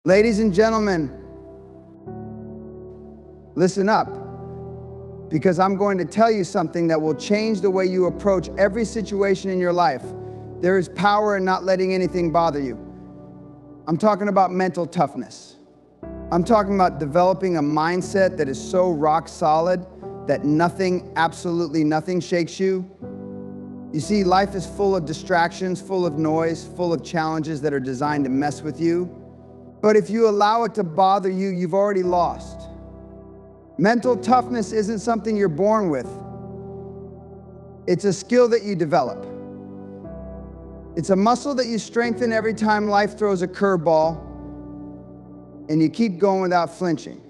Ladies and gentlemen, listen up, because I'm going to tell you something that will change the way you approach every situation in your life. There is power in not letting anything bother you. I'm talking about mental toughness. I'm talking about developing a mindset that is so rock solid that nothing, absolutely nothing shakes you. You see, life is full of distractions, full of noise, full of challenges that are designed to mess with you. But if you allow it to bother you, you've already lost. Mental toughness isn't something you're born with. It's a skill that you develop. It's a muscle that you strengthen every time life throws a curveball, and you keep going without flinching.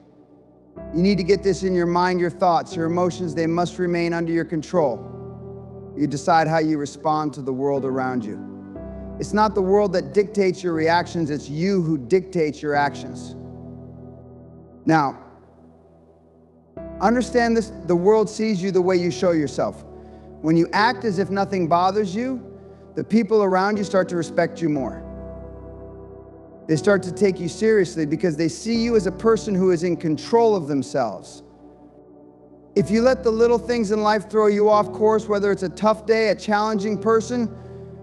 You need to get this in your mind, your thoughts, your emotions. They must remain under your control. You decide how you respond to the world around you. It's not the world that dictates your reactions, it's you who dictates your actions. Now, understand this, the world sees you the way you show yourself. When you act as if nothing bothers you, the people around you start to respect you more. They start to take you seriously because they see you as a person who is in control of themselves. If you let the little things in life throw you off course, whether it's a tough day, a challenging person,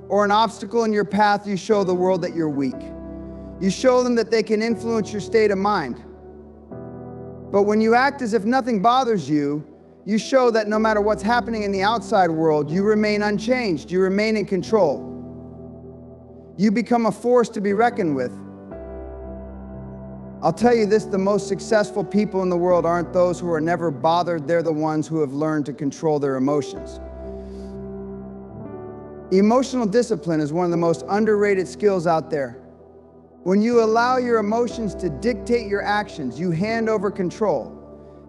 or an obstacle in your path, you show the world that you're weak. You show them that they can influence your state of mind. But when you act as if nothing bothers you, you show that no matter what's happening in the outside world, you remain unchanged, you remain in control. You become a force to be reckoned with. I'll tell you this, the most successful people in the world aren't those who are never bothered, they're the ones who have learned to control their emotions. Emotional discipline is one of the most underrated skills out there. When you allow your emotions to dictate your actions, you hand over control.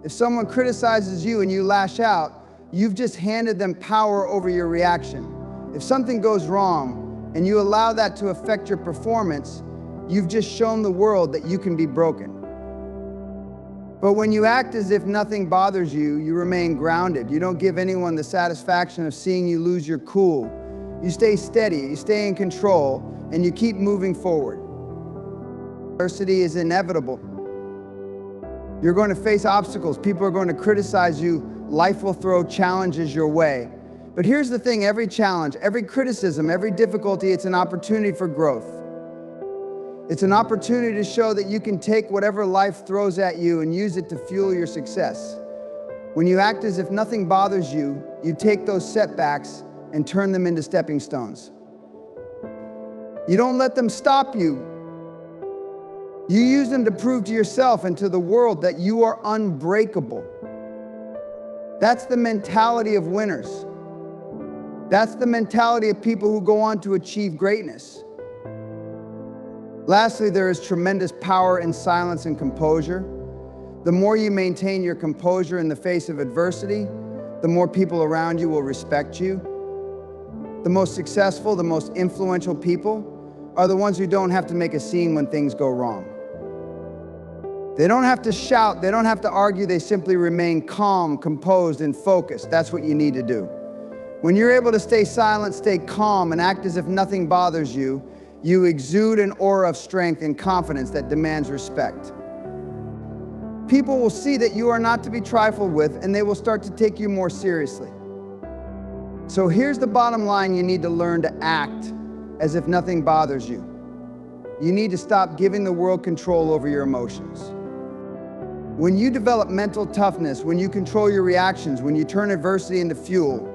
If someone criticizes you and you lash out, you've just handed them power over your reaction. If something goes wrong and you allow that to affect your performance, you've just shown the world that you can be broken. But when you act as if nothing bothers you, you remain grounded. You don't give anyone the satisfaction of seeing you lose your cool. You stay steady, you stay in control, and you keep moving forward. Adversity is inevitable. You're going to face obstacles. People are going to criticize you. Life will throw challenges your way. But here's the thing, every challenge, every criticism, every difficulty, it's an opportunity for growth. It's an opportunity to show that you can take whatever life throws at you and use it to fuel your success. When you act as if nothing bothers you, you take those setbacks and turn them into stepping stones. You don't let them stop you. You use them to prove to yourself and to the world that you are unbreakable. That's the mentality of winners. That's the mentality of people who go on to achieve greatness. Lastly, there is tremendous power in silence and composure. The more you maintain your composure in the face of adversity, the more people around you will respect you. The most successful, the most influential people are the ones who don't have to make a scene when things go wrong. They don't have to shout, they don't have to argue, they simply remain calm, composed, and focused. That's what you need to do. When you're able to stay silent, stay calm, and act as if nothing bothers you, you exude an aura of strength and confidence that demands respect. People will see that you are not to be trifled with, and they will start to take you more seriously. So here's the bottom line, you need to learn to act as if nothing bothers you. You need to stop giving the world control over your emotions. When you develop mental toughness, when you control your reactions, when you turn adversity into fuel,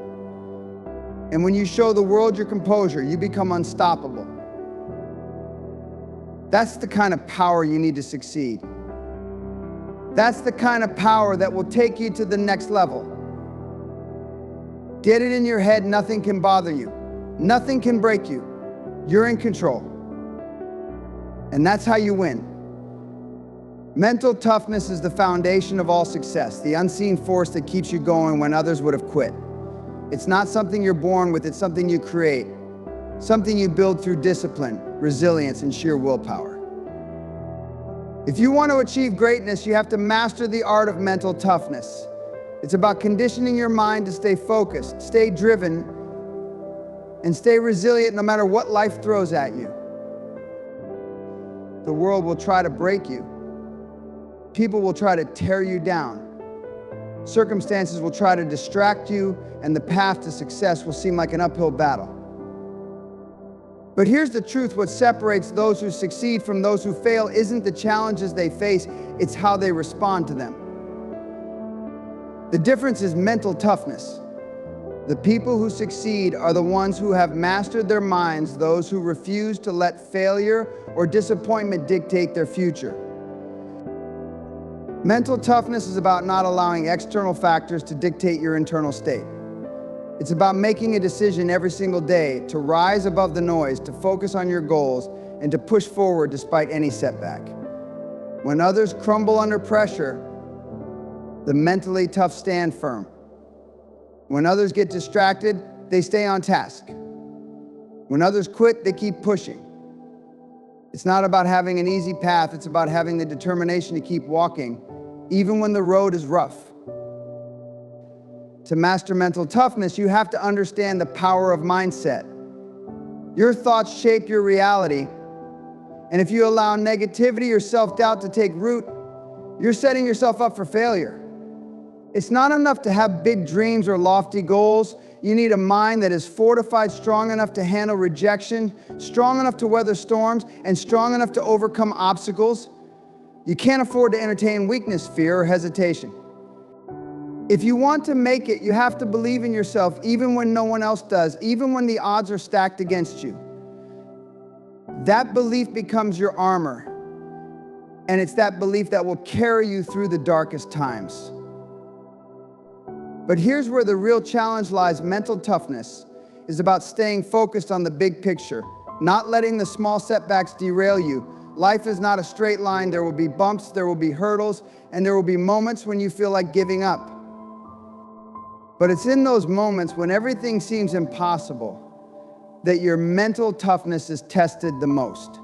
and when you show the world your composure, you become unstoppable. That's the kind of power you need to succeed. That's the kind of power that will take you to the next level. Get it in your head, nothing can bother you. Nothing can break you. You're in control. And that's how you win. Mental toughness is the foundation of all success, the unseen force that keeps you going when others would have quit. It's not something you're born with, it's something you create. Something you build through discipline, resilience, and sheer willpower. If you want to achieve greatness, you have to master the art of mental toughness. It's about conditioning your mind to stay focused, stay driven, and stay resilient no matter what life throws at you. The world will try to break you. People will try to tear you down. Circumstances will try to distract you, and the path to success will seem like an uphill battle. But here's the truth: what separates those who succeed from those who fail isn't the challenges they face, it's how they respond to them. The difference is mental toughness. The people who succeed are the ones who have mastered their minds, those who refuse to let failure or disappointment dictate their future. Mental toughness is about not allowing external factors to dictate your internal state. It's about making a decision every single day to rise above the noise, to focus on your goals, and to push forward despite any setback. When others crumble under pressure, the mentally tough stand firm. When others get distracted, they stay on task. When others quit, they keep pushing. It's not about having an easy path, it's about having the determination to keep walking, even when the road is rough. To master mental toughness, you have to understand the power of mindset. Your thoughts shape your reality, and if you allow negativity or self-doubt to take root, you're setting yourself up for failure. It's not enough to have big dreams or lofty goals. You need a mind that is fortified, strong enough to handle rejection, strong enough to weather storms, and strong enough to overcome obstacles. You can't afford to entertain weakness, fear, or hesitation. If you want to make it, you have to believe in yourself, even when no one else does, even when the odds are stacked against you. That belief becomes your armor, and it's that belief that will carry you through the darkest times. But here's where the real challenge lies. Mental toughness is about staying focused on the big picture, not letting the small setbacks derail you. Life is not a straight line. There will be bumps, there will be hurdles, and there will be moments when you feel like giving up. But it's in those moments when everything seems impossible that your mental toughness is tested the most.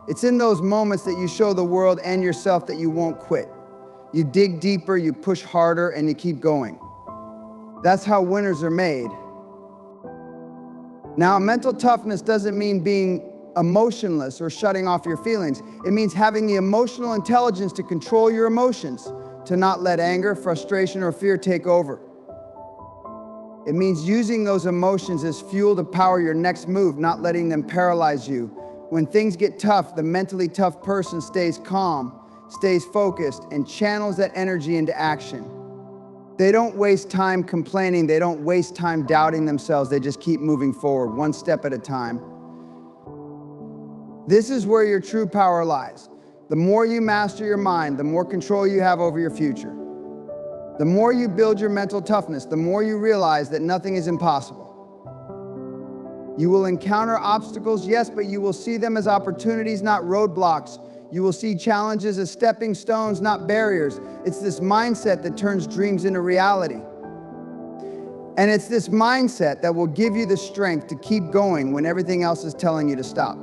It's in those moments that you show the world and yourself that you won't quit. You dig deeper, you push harder, and you keep going. That's how winners are made. Now, mental toughness doesn't mean being emotionless or shutting off your feelings. It means having the emotional intelligence to control your emotions, to not let anger, frustration, or fear take over. It means using those emotions as fuel to power your next move, not letting them paralyze you. When things get tough, the mentally tough person stays calm, stays focused, and channels that energy into action. They don't waste time complaining. They don't waste time doubting themselves. They just keep moving forward, one step at a time. This is where your true power lies. The more you master your mind, the more control you have over your future. The more you build your mental toughness, the more you realize that nothing is impossible. You will encounter obstacles, yes, but you will see them as opportunities, not roadblocks. You will see challenges as stepping stones, not barriers. It's this mindset that turns dreams into reality. And it's this mindset that will give you the strength to keep going when everything else is telling you to stop.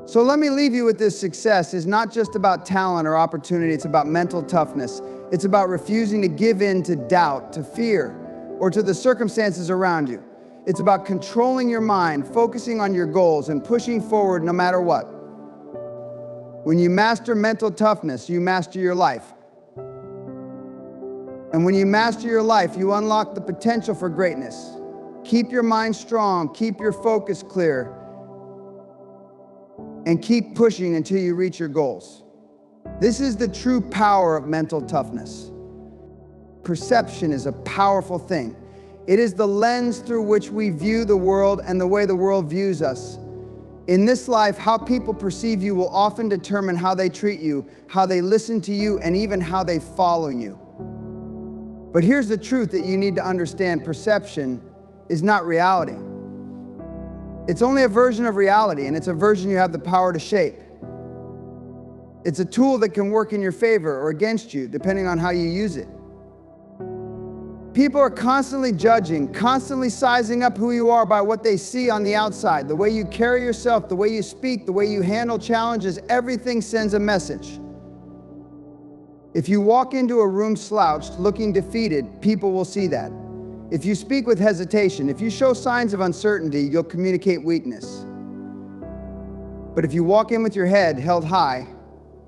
So let me leave you with this: success is not just about talent or opportunity, it's about mental toughness. It's about refusing to give in to doubt, to fear, or to the circumstances around you. It's about controlling your mind, focusing on your goals, and pushing forward no matter what. When you master mental toughness, you master your life. And when you master your life, you unlock the potential for greatness. Keep your mind strong, keep your focus clear, and keep pushing until you reach your goals. This is the true power of mental toughness. Perception is a powerful thing. It is the lens through which we view the world and the way the world views us. In this life, how people perceive you will often determine how they treat you, how they listen to you, and even how they follow you. But here's the truth that you need to understand: perception is not reality. It's only a version of reality, and it's a version you have the power to shape. It's a tool that can work in your favor or against you, depending on how you use it. People are constantly judging, constantly sizing up who you are by what they see on the outside. The way you carry yourself, the way you speak, the way you handle challenges, everything sends a message. If you walk into a room slouched, looking defeated, people will see that. If you speak with hesitation, if you show signs of uncertainty, you'll communicate weakness. But if you walk in with your head held high,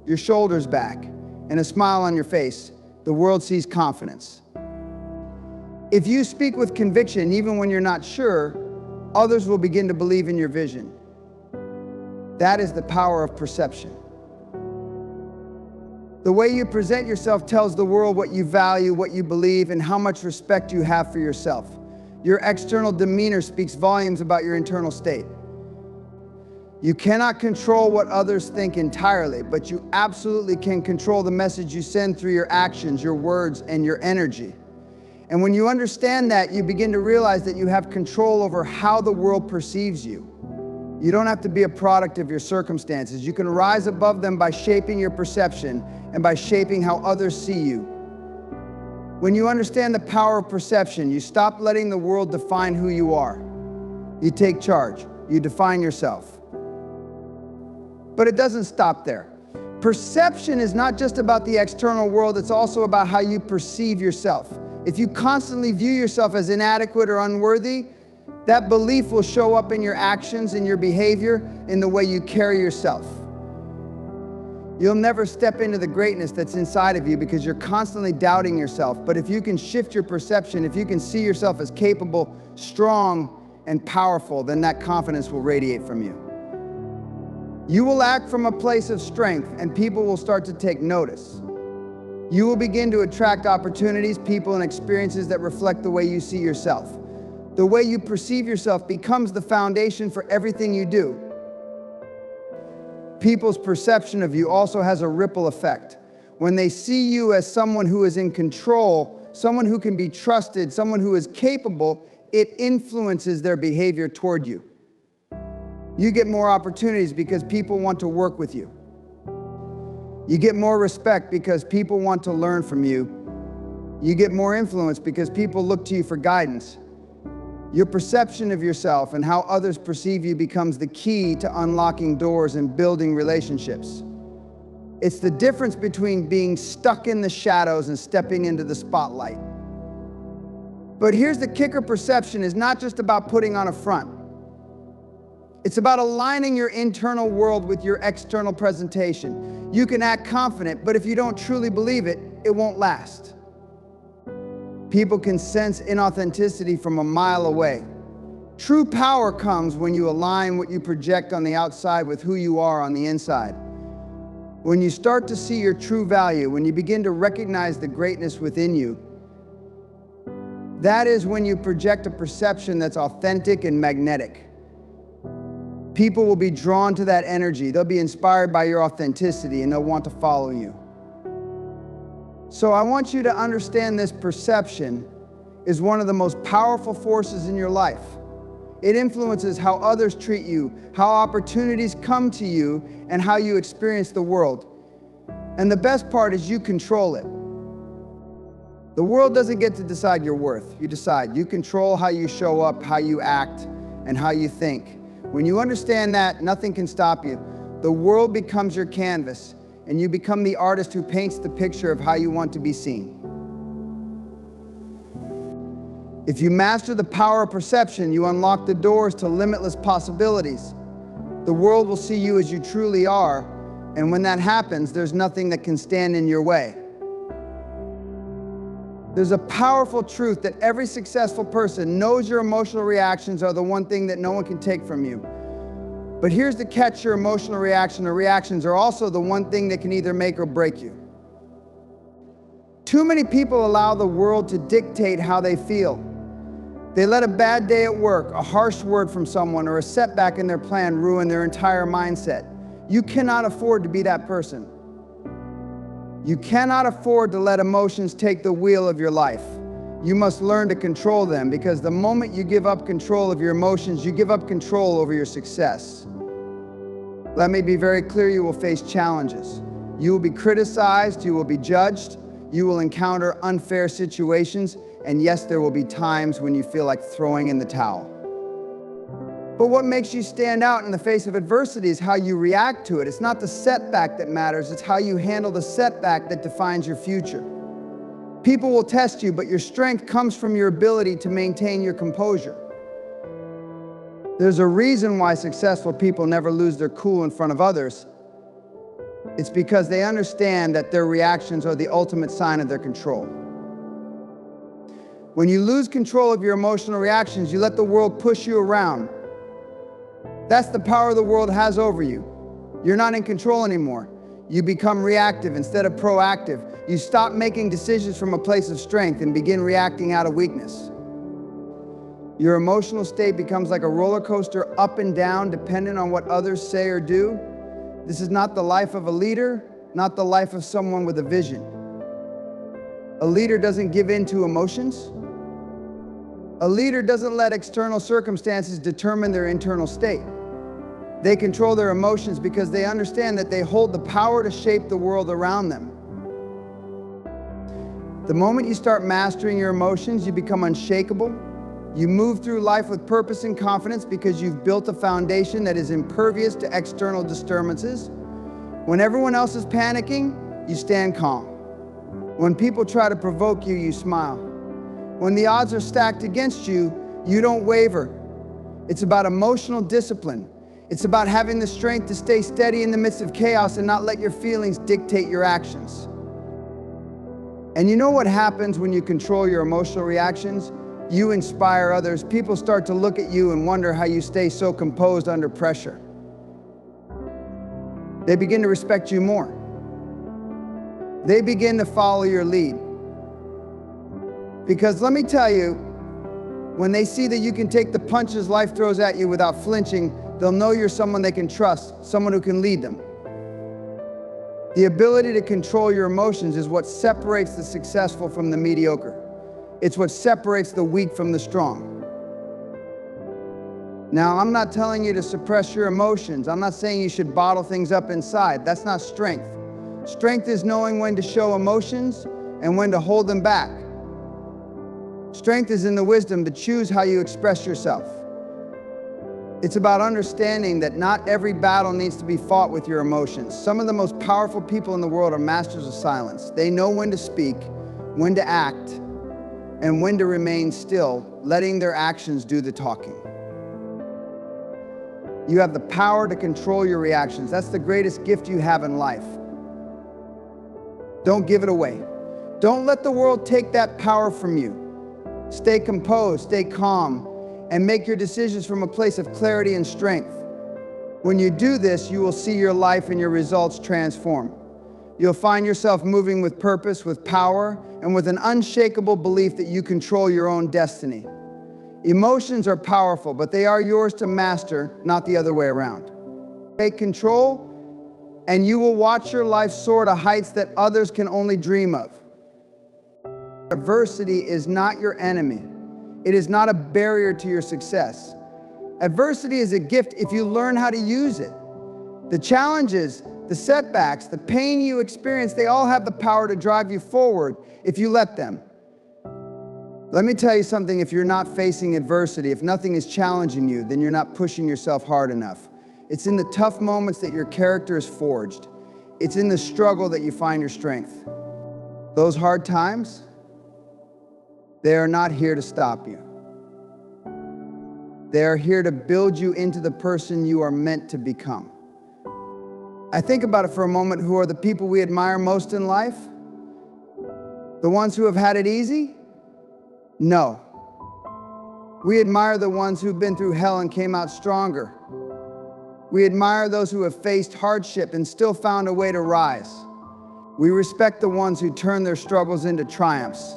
your shoulders back, and a smile on your face, the world sees confidence. If you speak with conviction, even when you're not sure, others will begin to believe in your vision. That is the power of perception. The way you present yourself tells the world what you value, what you believe, and how much respect you have for yourself. Your external demeanor speaks volumes about your internal state. You cannot control what others think entirely, but you absolutely can control the message you send through your actions, your words, and your energy. And when you understand that, you begin to realize that you have control over how the world perceives you. You don't have to be a product of your circumstances. You can rise above them by shaping your perception and by shaping how others see you. When you understand the power of perception, you stop letting the world define who you are. You take charge. You define yourself. But it doesn't stop there. Perception is not just about the external world, it's also about how you perceive yourself. If you constantly view yourself as inadequate or unworthy, that belief will show up in your actions, in your behavior, in the way you carry yourself. You'll never step into the greatness that's inside of you because you're constantly doubting yourself. But if you can shift your perception, if you can see yourself as capable, strong, and powerful, then that confidence will radiate from you. You will act from a place of strength, and people will start to take notice. You will begin to attract opportunities, people, and experiences that reflect the way you see yourself. The way you perceive yourself becomes the foundation for everything you do. People's perception of you also has a ripple effect. When they see you as someone who is in control, someone who can be trusted, someone who is capable, it influences their behavior toward you. You get more opportunities because people want to work with you. You get more respect because people want to learn from you. You get more influence because people look to you for guidance. Your perception of yourself and how others perceive you becomes the key to unlocking doors and building relationships. It's the difference between being stuck in the shadows and stepping into the spotlight. But here's the kicker: perception is not just about putting on a front. It's about aligning your internal world with your external presentation. You can act confident, but if you don't truly believe it, it won't last. People can sense inauthenticity from a mile away. True power comes when you align what you project on the outside with who you are on the inside. When you start to see your true value, when you begin to recognize the greatness within you, that is when you project a perception that's authentic and magnetic. People will be drawn to that energy. They'll be inspired by your authenticity and they'll want to follow you. So I want you to understand this: perception is one of the most powerful forces in your life. It influences how others treat you, how opportunities come to you, and how you experience the world. And the best part is you control it. The world doesn't get to decide your worth. You decide. You control how you show up, how you act, and how you think. When you understand that, nothing can stop you. The world becomes your canvas, and you become the artist who paints the picture of how you want to be seen. If you master the power of perception, you unlock the doors to limitless possibilities. The world will see you as you truly are, and when that happens, there's nothing that can stand in your way. There's a powerful truth that every successful person knows your emotional reactions are the one thing that no one can take from you. But here's the catch: your emotional reaction or reactions are also the one thing that can either make or break you. Too many people allow the world to dictate how they feel. They let a bad day at work, a harsh word from someone, or a setback in their plan ruin their entire mindset. You cannot afford to be that person. You cannot afford to let emotions take the wheel of your life. You must learn to control them, because the moment you give up control of your emotions, you give up control over your success. Let me be very clear: you will face challenges. You will be criticized, you will be judged, you will encounter unfair situations, and yes, there will be times when you feel like throwing in the towel. But what makes you stand out in the face of adversity is how you react to it. It's not the setback that matters, it's how you handle the setback that defines your future. People will test you, but your strength comes from your ability to maintain your composure. There's a reason why successful people never lose their cool in front of others. It's because they understand that their reactions are the ultimate sign of their control. When you lose control of your emotional reactions, you let the world push you around. That's the power the world has over you. You're not in control anymore. You become reactive instead of proactive. You stop making decisions from a place of strength and begin reacting out of weakness. Your emotional state becomes like a roller coaster, up and down, dependent on what others say or do. This is not the life of a leader, not the life of someone with a vision. A leader doesn't give in to emotions. A leader doesn't let external circumstances determine their internal state. They control their emotions because they understand that they hold the power to shape the world around them. The moment you start mastering your emotions, you become unshakable. You move through life with purpose and confidence because you've built a foundation that is impervious to external disturbances. When everyone else is panicking, you stand calm. When people try to provoke you, you smile. When the odds are stacked against you, you don't waver. It's about emotional discipline. It's about having the strength to stay steady in the midst of chaos and not let your feelings dictate your actions. And you know what happens when you control your emotional reactions? You inspire others. People start to look at you and wonder how you stay so composed under pressure. They begin to respect you more. They begin to follow your lead. Because let me tell you, when they see that you can take the punches life throws at you without flinching, they'll know you're someone they can trust, someone who can lead them. The ability to control your emotions is what separates the successful from the mediocre. It's what separates the weak from the strong. Now, I'm not telling you to suppress your emotions. I'm not saying you should bottle things up inside. That's not strength. Strength is knowing when to show emotions and when to hold them back. Strength is in the wisdom to choose how you express yourself. It's about understanding that not every battle needs to be fought with your emotions. Some of the most powerful people in the world are masters of silence. They know when to speak, when to act, and when to remain still, letting their actions do the talking. You have the power to control your reactions. That's the greatest gift you have in life. Don't give it away. Don't let the world take that power from you. Stay composed, stay calm, and make your decisions from a place of clarity and strength. When you do this, you will see your life and your results transform. You'll find yourself moving with purpose, with power, and with an unshakable belief that you control your own destiny. Emotions are powerful, but they are yours to master, not the other way around. Take control, and you will watch your life soar to heights that others can only dream of. Adversity is not your enemy. It is not a barrier to your success. Adversity is a gift if you learn how to use it. The challenges, the setbacks, the pain you experience, they all have the power to drive you forward if you let them. Let me tell you something, if you're not facing adversity, if nothing is challenging you, then you're not pushing yourself hard enough. It's in the tough moments that your character is forged. It's in the struggle that you find your strength. Those hard times, they are not here to stop you. They are here to build you into the person you are meant to become. I think about it for a moment. Who are the people we admire most in life? The ones who have had it easy? No. We admire the ones who've been through hell and came out stronger. We admire those who have faced hardship and still found a way to rise. We respect the ones who turn their struggles into triumphs.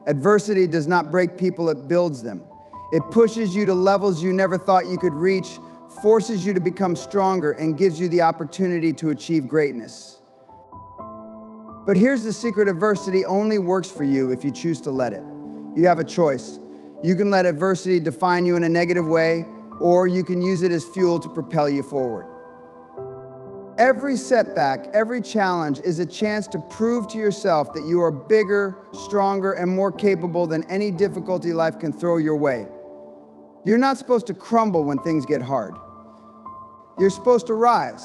Adversity does not break people, it builds them. It pushes you to levels you never thought you could reach, forces you to become stronger, and gives you the opportunity to achieve greatness. But here's the secret: adversity only works for you if you choose to let it. You have a choice. You can let adversity define you in a negative way, or you can use it as fuel to propel you forward. Every setback, every challenge is a chance to prove to yourself that you are bigger, stronger, and more capable than any difficulty life can throw your way. You're not supposed to crumble when things get hard. You're supposed to rise.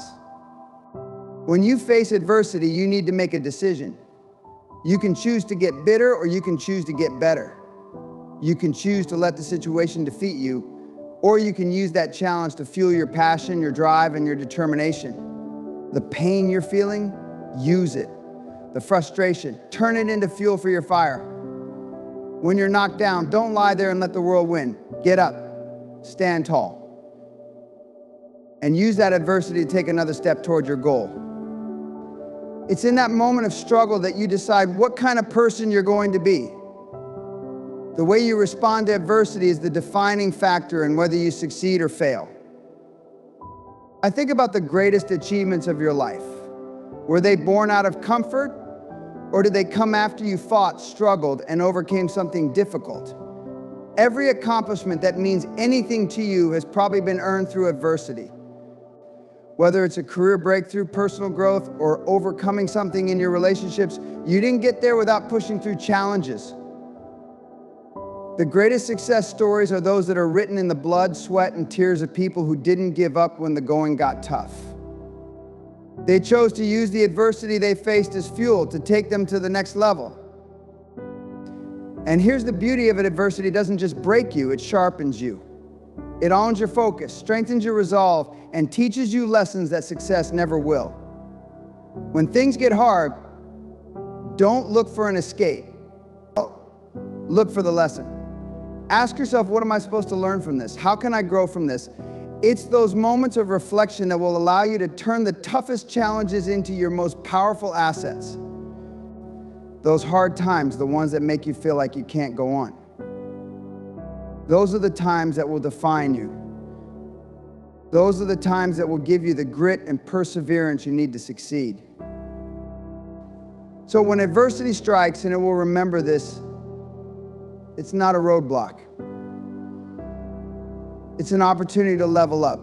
When you face adversity, you need to make a decision. You can choose to get bitter, or you can choose to get better. You can choose to let the situation defeat you, Or you can use that challenge to fuel your passion, your drive, and your determination. The pain you're feeling, use it. The frustration, turn it into fuel for your fire. When you're knocked down, don't lie there and let the world win. Get up, stand tall, and use that adversity to take another step toward your goal. It's in that moment of struggle that you decide what kind of person you're going to be. The way you respond to adversity is the defining factor in whether you succeed or fail. I think about the greatest achievements of your life. Were they born out of comfort, or did they come after you fought, struggled, and overcame something difficult? Every accomplishment that means anything to you has probably been earned through adversity. Whether it's a career breakthrough, personal growth, or overcoming something in your relationships, you didn't get there without pushing through challenges. The greatest success stories are those that are written in the blood, sweat, and tears of people who didn't give up when the going got tough. They chose to use the adversity they faced as fuel to take them to the next level. And here's the beauty of it: adversity doesn't just break you, it sharpens you. It owns your focus, strengthens your resolve, and teaches you lessons that success never will. When things get hard, don't look for an escape. Look for the lesson. Ask yourself, what am I supposed to learn from this? How can I grow from this? It's those moments of reflection that will allow you to turn the toughest challenges into your most powerful assets. Those hard times, the ones that make you feel like you can't go on. Those are the times that will define you. Those are the times that will give you the grit and perseverance you need to succeed. So when adversity strikes, and it will remember this, it's not a roadblock. It's an opportunity to level up.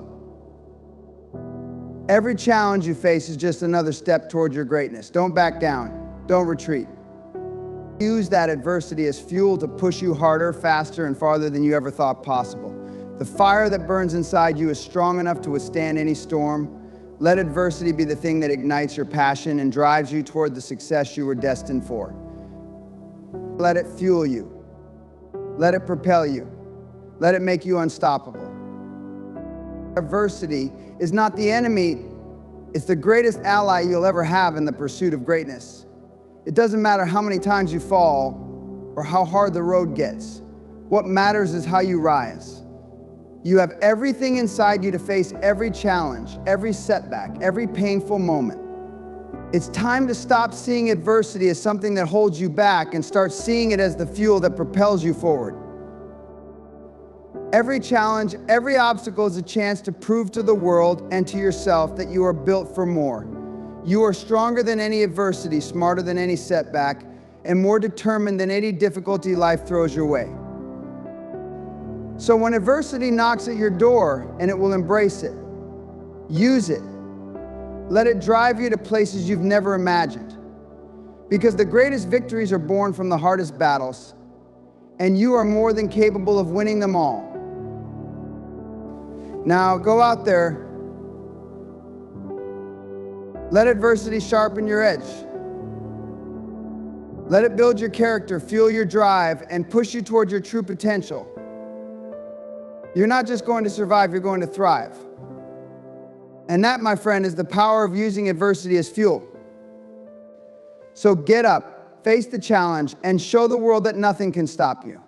Every challenge you face is just another step toward your greatness. Don't back down. Don't retreat. Use that adversity as fuel to push you harder, faster, and farther than you ever thought possible. The fire that burns inside you is strong enough to withstand any storm. Let adversity be the thing that ignites your passion and drives you toward the success you were destined for. Let it fuel you. Let it propel you. Let it make you unstoppable. Adversity is not the enemy, it's the greatest ally you'll ever have in the pursuit of greatness. It doesn't matter how many times you fall or how hard the road gets. What matters is how you rise. You have everything inside you to face every challenge, every setback, every painful moment. It's time to stop seeing adversity as something that holds you back and start seeing it as the fuel that propels you forward. Every challenge, every obstacle is a chance to prove to the world and to yourself that you are built for more. You are stronger than any adversity, smarter than any setback, and more determined than any difficulty life throws your way. So when adversity knocks at your door, and it will embrace it, use it. Let it drive you to places you've never imagined. Because the greatest victories are born from the hardest battles, and you are more than capable of winning them all. Now go out there. Let adversity sharpen your edge. Let it build your character, fuel your drive, and push you toward your true potential. You're not just going to survive, you're going to thrive. And that, my friend, is the power of using adversity as fuel. So get up, face the challenge, and show the world that nothing can stop you.